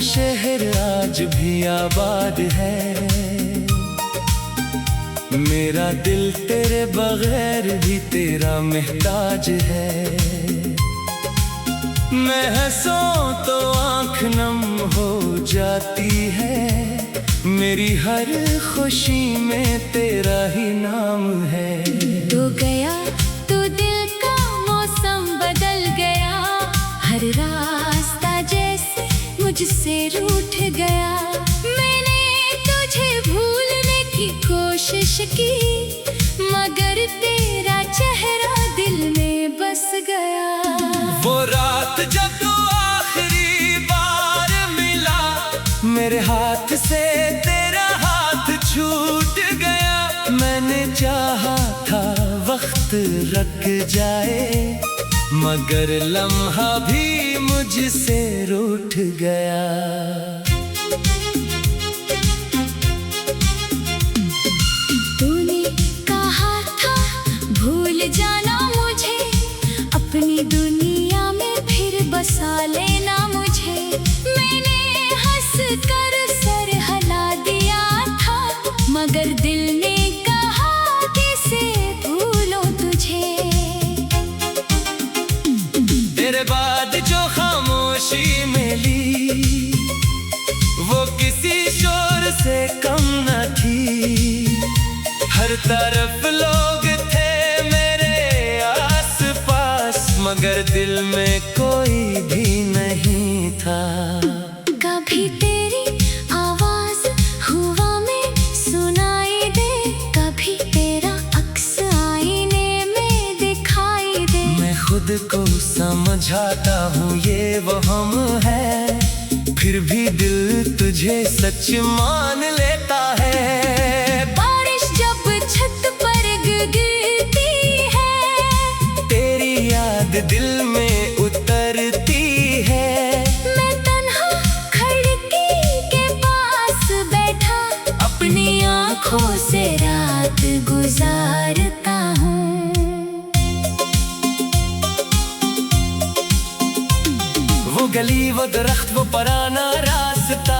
शहर आज भी आबाद है। मेरा दिल तेरे बगैर भी तेरा मोहताज है। मैं हंसूं तो आँख नम हो जाती है। मेरी हर खुशी में तेरा ही नाम है। तू गया तो दिल का मौसम बदल गया। हर रास्ता जैसे मुझसे रूठ गया। मैंने तुझे भूलने की कोशिश की, मगर तेरा चेहरा दिल में बस गया। वो रात जब तू आखिरी बार मिला, मेरे हाथ से तेरा हाथ छूट गया। मैंने चाहा था वक्त रुक जाए, मगर लम्हा भी मुझसे रूठ गया। तूने कहा था भूल जाना मुझे, अपनी दुनिया में फिर बसा लेना मुझे। मैंने हंस कर सर हिला दिया था, मगर दिल ने कहा कैसे भूलो तुझे। तेरे बाद जो खामोशी मिली, वो किसी शोर से कम न थी। हर तरफ लोग थे मेरे आस पास, मगर दिल में कोई भी नहीं था। कभी तेरी आवाज हुआ में सुनाई दे, कभी तेरा अक्स आईने में दिखाई दे। मैं खुद को समझाता हूँ ये वहम है, फिर भी दिल तुझे सच मान लेता है। बारिश जब छत पर गिरती है, तेरी याद दिल में उतरती है। मैं तन्हा खिड़की के पास बैठा, अपनी आँखों से रात गुजारता हूँ। वो गली, वो दरख्त, वो पुराना रास्ता,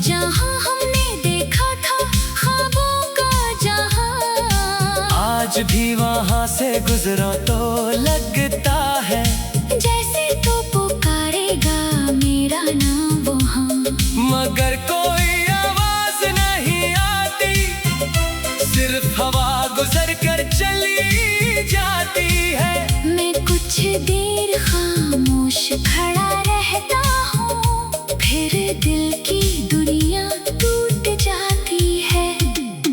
जहाँ हमने देखा था ख्वाबों का जहाँ, आज भी वहाँ से गुजरो तो लगता है जैसे तो पुकारेगा मेरा नाम वहाँ। मगर कोई आवाज नहीं आती, सिर्फ हवा गुजर कर चली जाती है। मैं कुछ देर खामोश खड़ा रहता हूँ, फिर दिल की दुनिया टूट जाती है।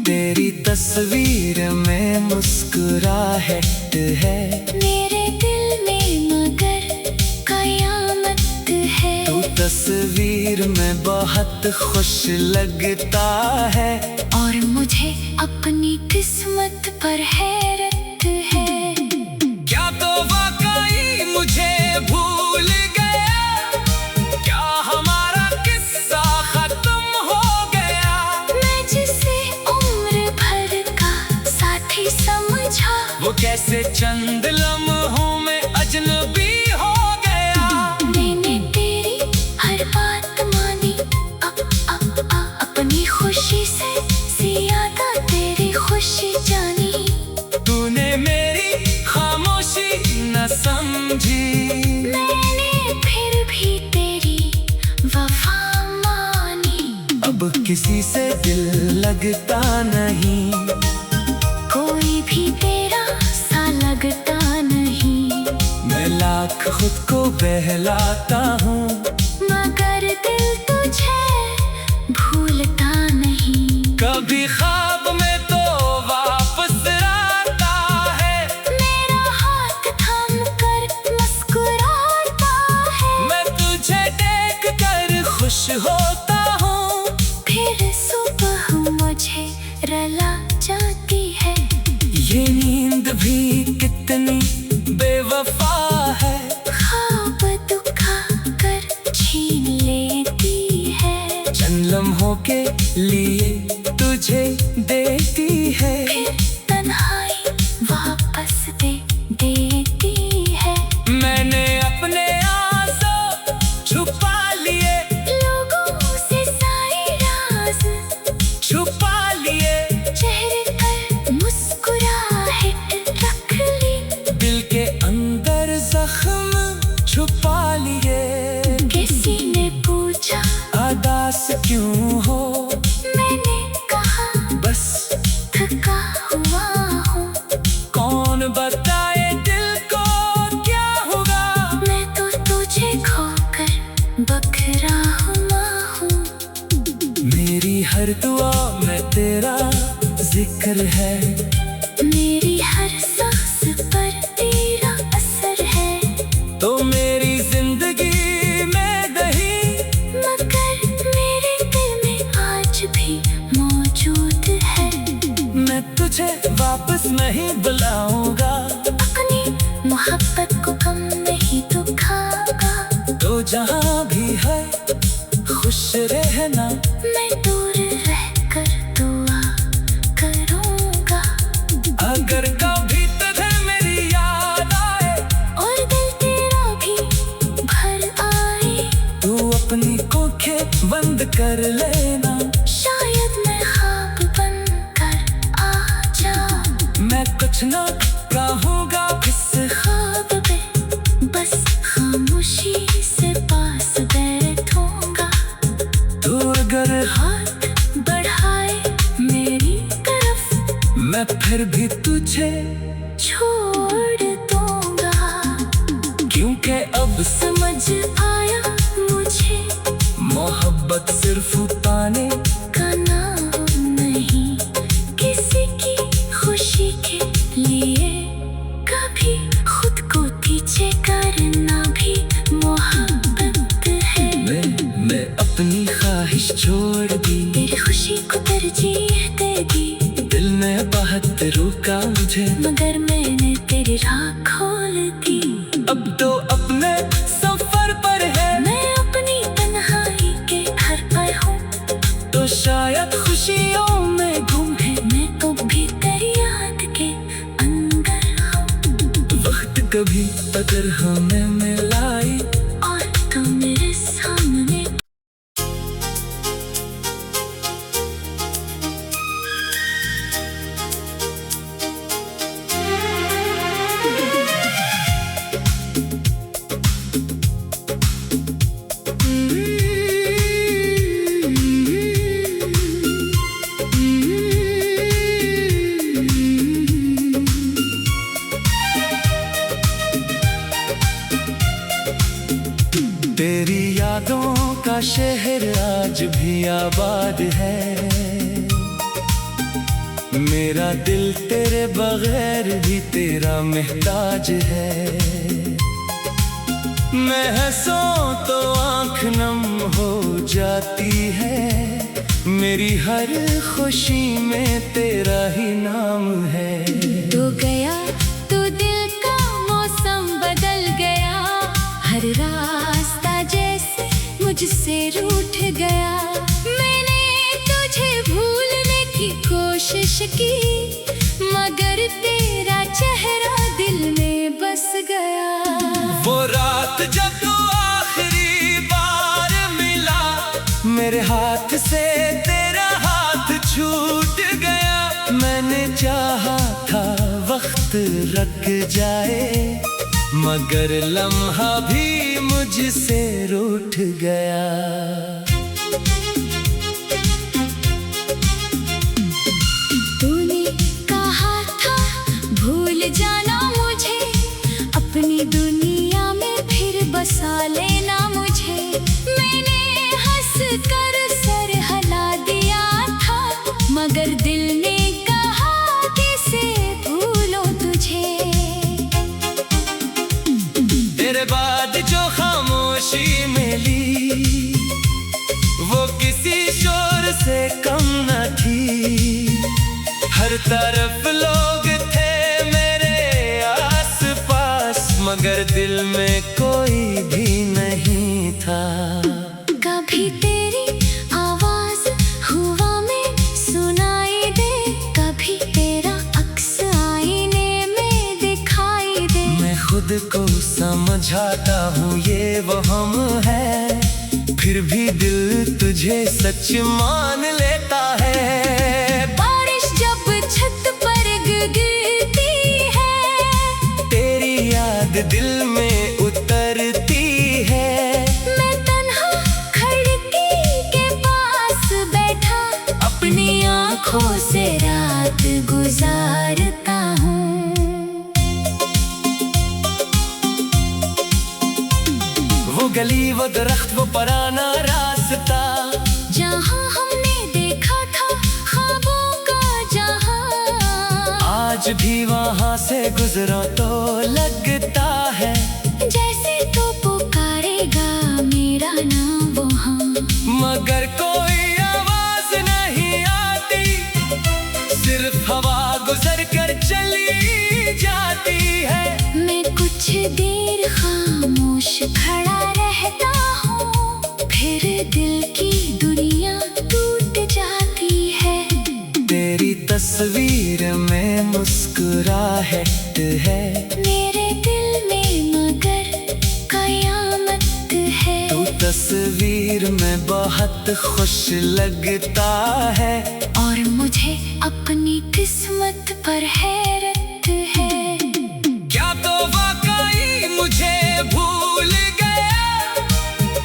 तेरी तस्वीर में मुस्कुराहट है, मेरे दिल में मगर कयामत है। तू तस्वीर में बहुत खुश लगता है, और मुझे अपनी किस्मत पर हैरत है। क्या तो वाकई मुझे भूल गया, क्या हमारा किस्सा खत्म हो गया। मैं जिसे उम्र भर का साथी समझा, वो कैसे चंद लम्हों में अजनबी हो गया। मैंने तेरी हर बात मानी, अपनी खुशी से ज्यादा तेरी खुशी जानी। तूने मेरी खामोशी न समझी, मैंने फिर भी तेरी वफा मानी। अब किसी से दिल लगता नहीं, कोई भी तेरा सा लगता नहीं। मैं लाख खुद को बहलाता हूँ, मगर दिल तुझे भूलता नहीं। कभी ख्वाब में तो वापस आता है। मेरा हाथ थाम कर मुस्कुराता है, मैं तुझे देख कर खुश होता हूँ, फिर सुबह मुझे रुला जाती है। ये नींद भी कितनी बेवफा है, ख्वाब दुखा कर छीन लेती है। चंद लम्हों के लिए तुझे देती है, फिर तन्हाई वापस दे देती है। मैंने अपने आंसू छुपा लिए। लोगों हर दुआ में तेरा जिक्र है। मेरी हर सांस पर तेरा असर है। तो मेरी जिंदगी में दही, मगर मेरे दिल में आज भी मौजूद है। मैं तुझे वापस नहीं बुलाऊंगा, अपनी मोहब्बत को कम नहीं दुखाऊंगा। तो जहाँ भी है खुश रहना, मैं दूर रहकर दुआ करूंगा। अगर कभी तुझे मेरी याद आए और दिल तेरा भी भर आए, तू अपनी आँखें बंद कर लेना। शायद मैं ख्वाब बनकर आ जाऊं। मैं कुछ ना कहूँगा इस ख्वाब में बस खामोशी से पास बैठूंगा। तू अगर हाथ बढ़ाए मेरी तरफ, मैं फिर भी तुझे छोड़ दूंगा। क्योंकि अब समझ आया मुझे, मोहब्बत सिर्फ पाने का नाम नहीं। किसी की खुशी के लिए कभी खुद को पीछे करना भी मोहब्बत है। मैं अपनी ख्वाहिश छोड़ दी, तेरी खुशी को तरजीह दे दी। दिल ने बहुत रोका मुझे, मगर मैंने तेरी राह खोल दी। अब तो अपने सफर पर है। मैं अपनी तन्हाई के घर पर हूँ, तो शायद खुशियों में गुम है। मैं तो भी तेरी याद के अंदर हूँ। वक्त कभी अगर हमें मिलाए और तो मेरे सामने तेरी यादों का शहर आज भी आबाद है। मेरा दिल तेरे बगैर भी तेरा मोहताज है। मैं हंसूं तो आँख नम हो जाती है। मेरी हर खुशी में तेरा ही नाम है। तू गया तो दिल का मौसम बदल गया। हर रास्ता जैसे मुझसे रूठ गया। मैंने तुझे भूलने की कोशिश की, मगर तेरा चेहरा दिल में बस गया। वो रात जब तू आखिरी बार मिला, मेरे हाथ से तेरा हाथ छूट गया। मैंने चाहा था वक्त रुक जाए, मगर लम्हा भी मुझसे रूठ गया। तूने कहा था भूल जाना मुझे, अपनी दुनिया में फिर बसा लेना मुझे। मैंने हंस कर सर हिला दिया था, मगर दिल ने कहा कैसे भूलो तुझे। तेरे बाद जो खामोशी मिली, वो किसी शोर से कम न थी। हर तरफ लोग थे मेरे आस पास, मगर दिल में कोई भी नहीं था। कभी तेरी आवाज हुआ में सुनाई दे, कभी तेरा अक्स आईने में दिखाई दे। मैं खुद को समझाता हूँ ये वहम है, फिर भी दिल तुझे सच मान लेता है। बारिश जब छत पर गिरती है, तेरी याद दिल में उतरती है। मैं तन्हा खिड़की के पास बैठा, अपनी आँखों से रात गुजारता हूँ। वो गली, वो दरख्त, वो पुराना रास्ता, जहाँ हमने देखा से गुजरो तो लगता है जैसे तो पुकारेगा मेरा नाम वहाँ, मगर कोई आवाज नहीं आती, सिर्फ हवा गुजर कर चली जाती है। मैं कुछ देर खामोश खड़ा रहता हूँ, फिर दिल की दुनिया टूट जाती है। तेरी तस्वीर में मुस्कुराहट है, मेरे दिल में मगर कयामत है। तू तस्वीर में बहुत खुश लगता है, और मुझे अपनी किस्मत पर हैरत है। क्या तो वाकई मुझे भूल गया,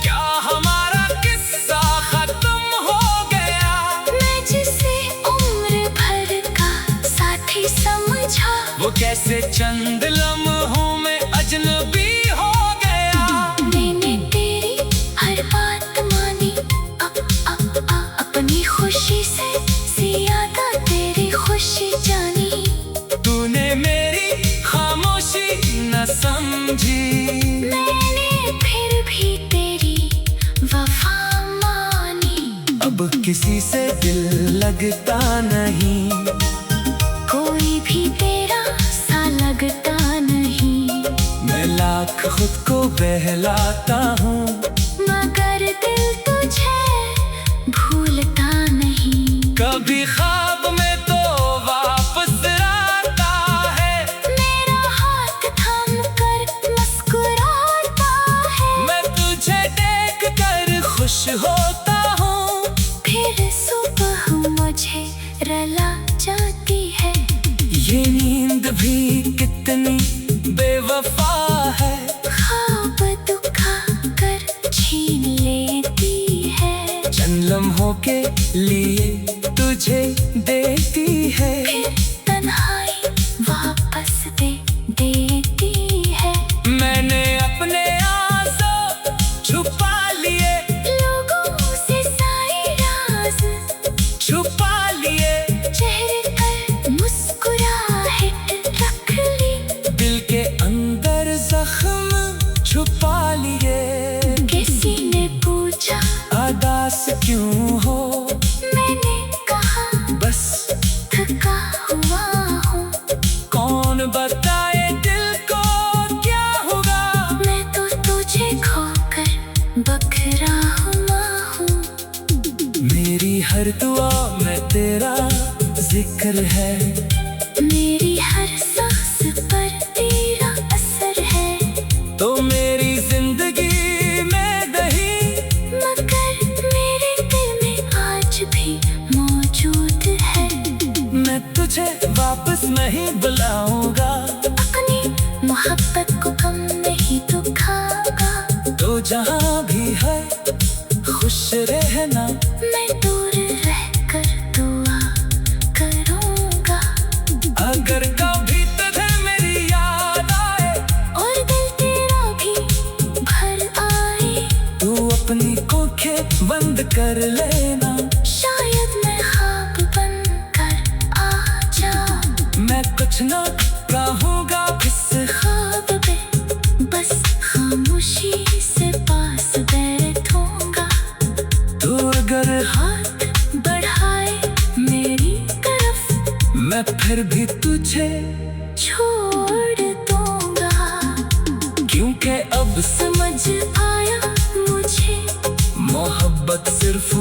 क्या हमारा किस्सा खत्म हो गया। मैं जिसे उम्र भर का साथी समझा, वो कैसे चंद लम्हों में अजनबी हो गया। मैंने तेरी हर बात मानी, अपनी खुशी से ज्यादा तेरी खुशी जानी। तूने मेरी खामोशी न समझी, मैंने फिर भी तेरी वफा मानी। अब किसी से दिल लगता नहीं, कोई भी तेरा सा लगता नहीं। मैं लाख खुद को बहलाता हूँ, मगर दिल तुझे भूलता नहीं। कभी ख्वाब में तो वापस आता है, मेरा हाथ थाम कर मुस्कुराता है। मैं तुझे देख कर खुश होता हूँ। फिर सुबह मुझे रला जाती है, ये नींद भी कितनी बेवफा है, ख्वाब दुखा कर छीन लेती है। चंद लम्हों के लिए तुझे देती है, फिर तन्हाई वापस दे देती है। मैंने अपने आंसू छुपा लिए, लोगों से सारे राज छुपा लिए, चेहरे पर मुस्कुराहट रख ली। दिल के अंदर जख्म छुपा लिए। किसी ने पूछा उदास क्यों हो, मैंने कहा बस थका हुआ हूँ। कौन बताए दिल को क्या होगा। मैं तो तुझे खोकर बखरा हुआ हूँ। मेरी हर दुआ में तेरा जिक्र है, मेरी हर सांस पर तेरा असर है। तो मेरी जिंदगी में दही, मगर मेरे दिल में आज भी मौजूद है। मैं तुझे वापस नहीं बुलाऊंगा, अपनी मोहब्बत को कम नहीं दुखागा। तो जहाँ भी है खुश रहना, मैं दूर रहकर दुआ करूँगा। अगर कभी तुझे मेरी याद आए और दिल तेरा भी भर आए, तू अपनी आँखें बंद कर लेना। शायद मैं ख्वाब बनकर आ जाऊं। मैं कुछ ना कहूँगा इस ख्वाब में बस खामोशी से पास बैठूंगा। तू अगर हाथ बढ़ाए मेरी तरफ, मैं फिर भी तुझे, छोड़ दूंगा। क्योंकि अब समझ आया मुझे मोहब्बत सिर्फ